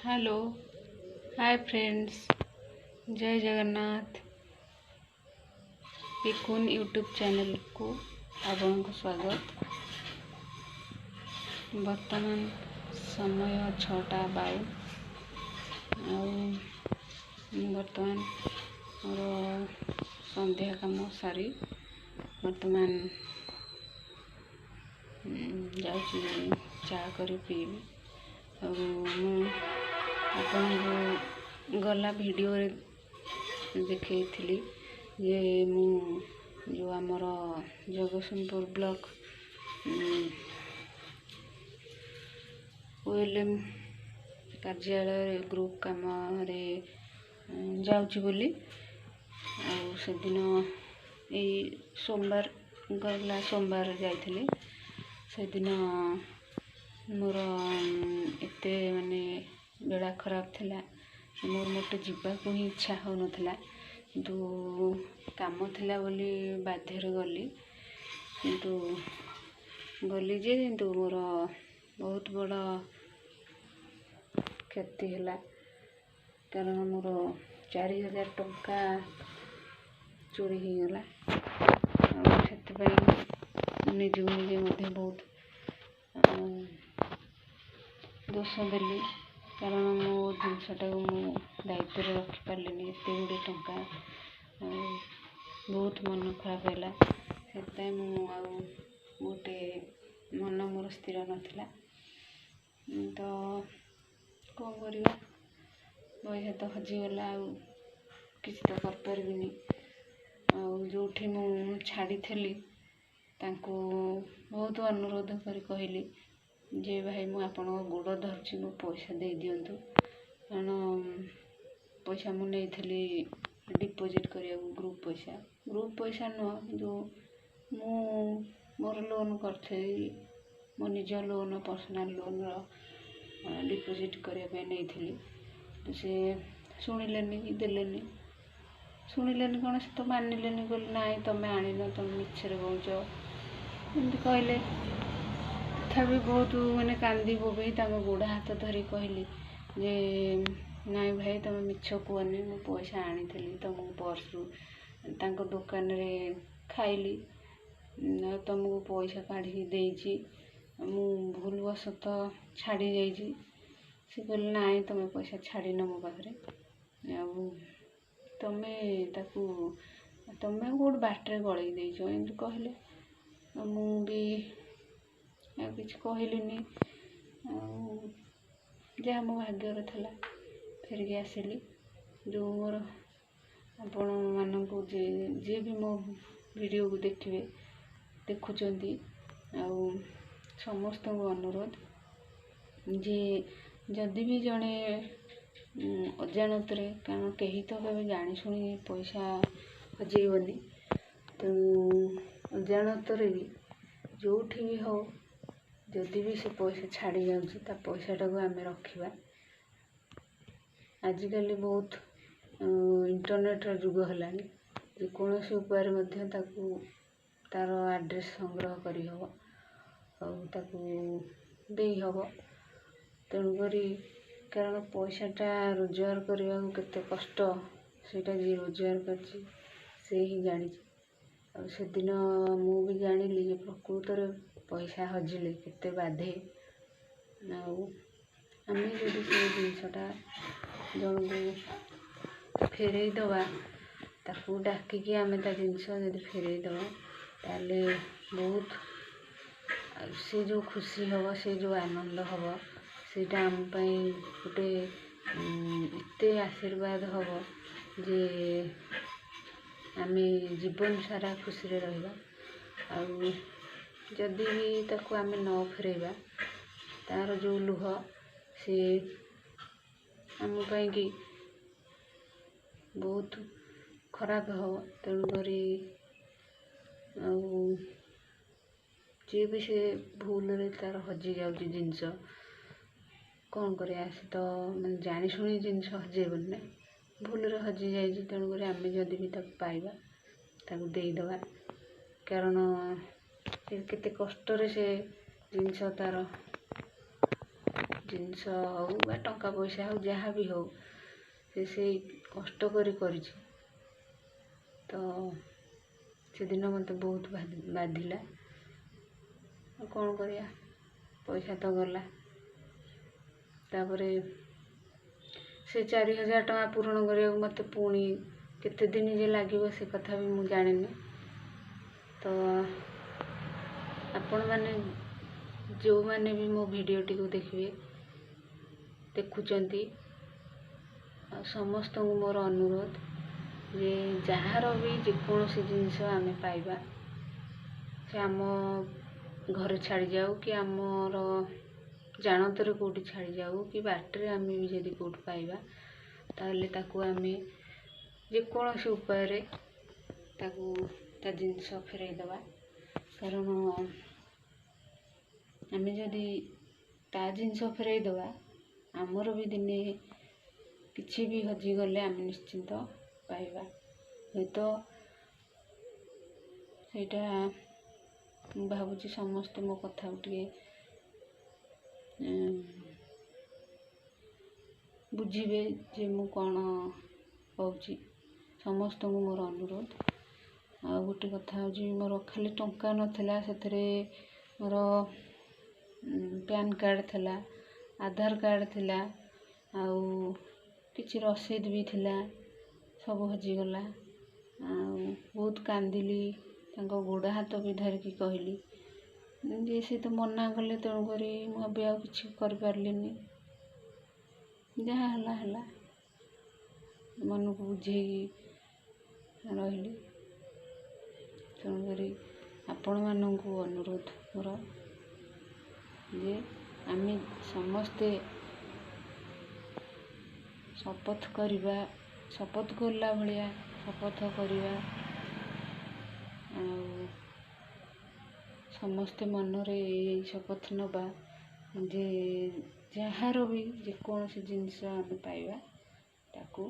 Hello hi friends, जय Jagannath. पिकुन YouTube channel को आपन को स्वागत। वर्तमान समय 6:52 वर्तमान मोर संध्या काम सारी वर्तमान जाऊँ चा कर पीबी। आपको गला वीडियो देखी ये मु जो आमर जगतसिंहपुर ब्लॉक ओएलएम कार्यालय ग्रुप काम जाऊँगी बोली से दिन यही सोमवार गला सोमवार जाइली से दिन मोर एते माने बेड़ा खराब थिला मोर मोटे जीवाक ही इच्छा हो नथिला किंतु काम थिला बोली बाध्य गली किंतु गली जे किंतु मोर बहुत बड़ क्षति है कारण मोर 4000 टंका चोरी हो गला से निजे निजे बहुत दोष देली कारण मो जिनसटा दायित्व रखिपारे एत गुड़े टंका बहुत मन खराब है से गोटे मन मोर स्थिर नाला तो कौन करवा पैसा तो हजिगला किसी तो करपारि जो छाड़ी थी बहुत अनुरोध कर कहली जे भाई मु आपण गोड़ धरची मो पैसा दे दिंतु कारण पैसा मु नहीं डिपोजिट करिया ग्रुप पैसा नुह जो मु मोर लोन कर मो निज लोन पर्सनल लोन डिपोजिट करने नहीं तो से शुणिलेनी देलेनी शुणिलेनी कौन से तो मानिलेनी कहले ना तुम आनिन तुम मिछरे कौच एमती कहले तथापि बहुत मैंने कांदी बोबई गोड़ हाथ धरी कहली जे नाई भाई तुम मिछ कहनी मु पैसा आनी तुमको पर्स रु दुकान रे खाइली तुमको पैसा काढ़ी देची मु भूलवशत छाड़ी जाइए से कहले नाई तुम पैसा छाड़न मो पाखे तुम्हें तुम्हें गोटे बाटर गलई देच एमती कहले मु भी किसी कहलिनी जहाँ मो भाग्यर था फेरिक आसिली जो मोर आपण मानू जे भी मो वीडियो को देखिए देखुंट समस्त अनुरोध जे जदि भी जड़े अजाणत कारण कहीं तो कभी जाशुणी पैसा हजेबनी तेणु अजाणत भी जो भी हो जदि भी से पैसा छाड़ी जाऊँगी पैसाटा को आम रखा आजिकल बहुत इंटरनेट जुग है जेकोसी उपाय तार एड्रेस संग्रह करहब देहब तेणुक कारण पैसाटा रोजगार करने को केते कष्ट सेटा जी रोजगार कर ही जानी से दिन मु भी जानिली प्रकृत पैसा हजिले केते बाधे आम जदि से जिनसटा जन को फेरई दवा ताकू डाकिकी आम जिनस जदि फेरई दवा ताले बहुत से जो खुशी हम से जो आनंद हम सेटा आम गोटे एते आशीर्वाद हम जे आम जीवन सारा खुशी रहा जदि भी ताकू आम न फेरवा तार जो लुह से आम कि बहुत खराब हम तेणुक जी भी से भूल तार हजि जाऊँगी जिनस कौन कर तो मैं जानी शुणी जिनस हजेबन ना भूल हजि जाइए तेणुक आम जदि भी पाइबा देदवा कारण केते कष्ट से जिनस तार ଜିନିଷ ହଉ ବା ଟଙ୍କା ପଇସା ହଉ ଯାହା ବି ହଉ ସେ ସେଇ କଷ୍ଟ କରିଛି। ତ ସେଦିନ ମୋତେ ବହୁତ ବାଧିଲା। ଆଉ କ'ଣ କରିବା, ପଇସା ତ ଗଲା। ତାପରେ ସେ 4,000 ଟଙ୍କା ପୂରଣ କରିବାକୁ ମୋତେ ପୁଣି କେତେ ଦିନ ଯେ ଲାଗିବ ସେ କଥା ବି ମୁଁ ଜାଣିନି। ତ ଆପଣମାନେ ଯେଉଁମାନେ ବି ମୋ ଭିଡ଼ିଓଟିକୁ ଦେଖୁଛନ୍ତି, ଆଉ ସମସ୍ତଙ୍କୁ ମୋର ଅନୁରୋଧ ଯେ ଯାହାର ବି ଯେକୌଣସି ଜିନିଷ ଆମେ ପାଇବା, ସେ ଆମ ଘରେ ଛାଡ଼ିଯାଉ କି ଆମର ଜାଣତରେ କେଉଁଠି ଛାଡ଼ିଯାଉ କି ବାଟରେ ଆମେ ବି ଯଦି କେଉଁଠି ପାଇବା, ତାହେଲେ ତାକୁ ଆମେ ଯେକୌଣସି ଉପାୟରେ ତାକୁ ତା ଜିନିଷ ଫେରାଇ ଦେବା। କାରଣ ଆମେ ଯଦି ତା ଜିନିଷ ଫେରାଇ ଦେବା, ଆମର ବି ଦିନେ କିଛି ବି ହଜିଗଲେ ଆମେ ନିଶ୍ଚିନ୍ତ ପାଇବା। ହୁଏତ ସେଇଟା ମୁଁ ଭାବୁଛି ସମସ୍ତେ ମୋ କଥାକୁ ଟିକେ ବୁଝିବେ ଯେ ମୁଁ କ'ଣ କହୁଛି। ସମସ୍ତଙ୍କୁ ମୋର ଅନୁରୋଧ। ଆଉ ଗୋଟେ କଥା ହେଉଛି, ମୋର ଖାଲି ଟଙ୍କା ନଥିଲା, ସେଥିରେ ମୋର ପ୍ୟାନ୍ କାର୍ଡ଼ ଥିଲା, ଆଧାର କାର୍ଡ଼ ଥିଲା, ଆଉ କିଛି ରସିଦ ବି ଥିଲା, ସବୁ ହଜିଗଲା। ଆଉ ବହୁତ କାନ୍ଦିଲି, ତାଙ୍କ ଗୋଡ଼ ହାତ ବି ଧରିକି କହିଲି ଯେ ସେ ତ ମନା କଲେ, ତେଣୁକରି ମୁଁ ବି ଆଉ କିଛି କରିପାରିଲିନି। ଯାହା ହେଲା ହେଲା, ମନକୁ ବୁଝେଇକି ରହିଲି। ତେଣୁକରି ଆପଣମାନଙ୍କୁ ଅନୁରୋଧ ମୋର ଯେ ଆମେ ସମସ୍ତେ ଶପଥ କଲା ଭଳିଆ ଶପଥ କରିବା। ଆଉ ସମସ୍ତେ ମନରେ ଏଇ ଶପଥ ନେବା ଯେ ଯାହାର ବି ଯେକୌଣସି ଜିନିଷ ଆମେ ପାଇବା, ତାକୁ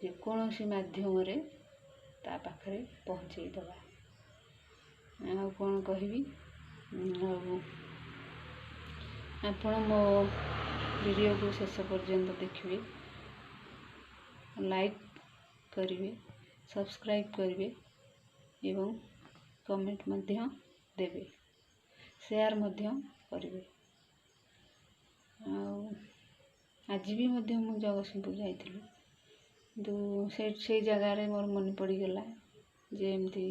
ଯେକୌଣସି ମାଧ୍ୟମରେ ତା ପାଖରେ ପହଞ୍ଚେଇ ଦେବା। ଆଉ କ'ଣ କହିବି। ଆଉ ଆପଣ ମୋ ଭିଡ଼ିଓକୁ ଶେଷ ପର୍ଯ୍ୟନ୍ତ ଦେଖିବେ, ଲାଇକ୍ କରିବେ, ସବସ୍କ୍ରାଇବ୍ କରିବେ ଏବଂ କମେଣ୍ଟ ମଧ୍ୟ ଦେବେ, ସେୟାର ମଧ୍ୟ କରିବେ। ଆଉ ଆଜି ବି ମଧ୍ୟ ମୁଁ ଜଗତସିଂହପୁର ଯାଇଥିଲି, କିନ୍ତୁ ସେଇ ଜାଗାରେ ମୋର ମନେ ପଡ଼ିଗଲା ଯେ ଏମିତି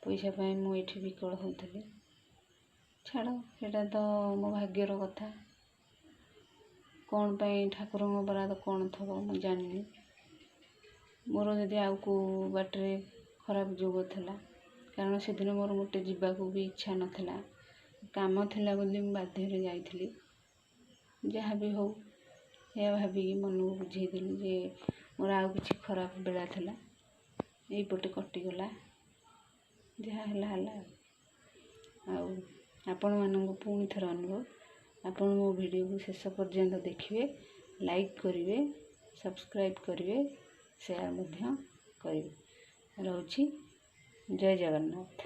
ପଇସା ପାଇଁ ମୁଁ ଏଠି ବିକଳ ହେଉଥିଲି। ଛାଡ଼, ସେଇଟା ତ ମୋ ଭାଗ୍ୟର କଥା। କ'ଣ ପାଇଁ ଠାକୁରଙ୍କ ବରାଦ କ'ଣ ଥିବ ମୁଁ ଜାଣିନି। ମୋର ଯଦି ଆଉ କେଉଁ ବାଟରେ ଖରାପ ଯୋଗ ଥିଲା, କାରଣ ସେଦିନ ମୋର ଗୋଟେ ଯିବାକୁ ବି ଇଚ୍ଛା ନଥିଲା, କାମ ଥିଲା ବୋଲି ମୁଁ ବାଧ୍ୟରେ ଯାଇଥିଲି। ଯାହା ବି ହଉ, ଏହା ଭାବିକି ମନକୁ ବୁଝେଇଦେଲି ଯେ ମୋର ଆଉ କିଛି ଖରାପ ବେଳା ଥିଲା, ଏଇପଟେ କଟିଗଲା। ଯାହା ହେଲା ହେଲା। ଆଉ ଆପଣମାନଙ୍କୁ ପୁଣି ଥରେ ଅନୁରୋଧ, ଆପଣ ମୋ ଭିଡ଼ିଓକୁ ଶେଷ ପର୍ଯ୍ୟନ୍ତ ଦେଖିବେ, ଲାଇକ୍ କରିବେ, ସବସ୍କ୍ରାଇବ୍ କରିବେ, ସେୟାର ମଧ୍ୟ କରିବେ। ରହୁଛି। ଜୟ ଜଗନ୍ନାଥ।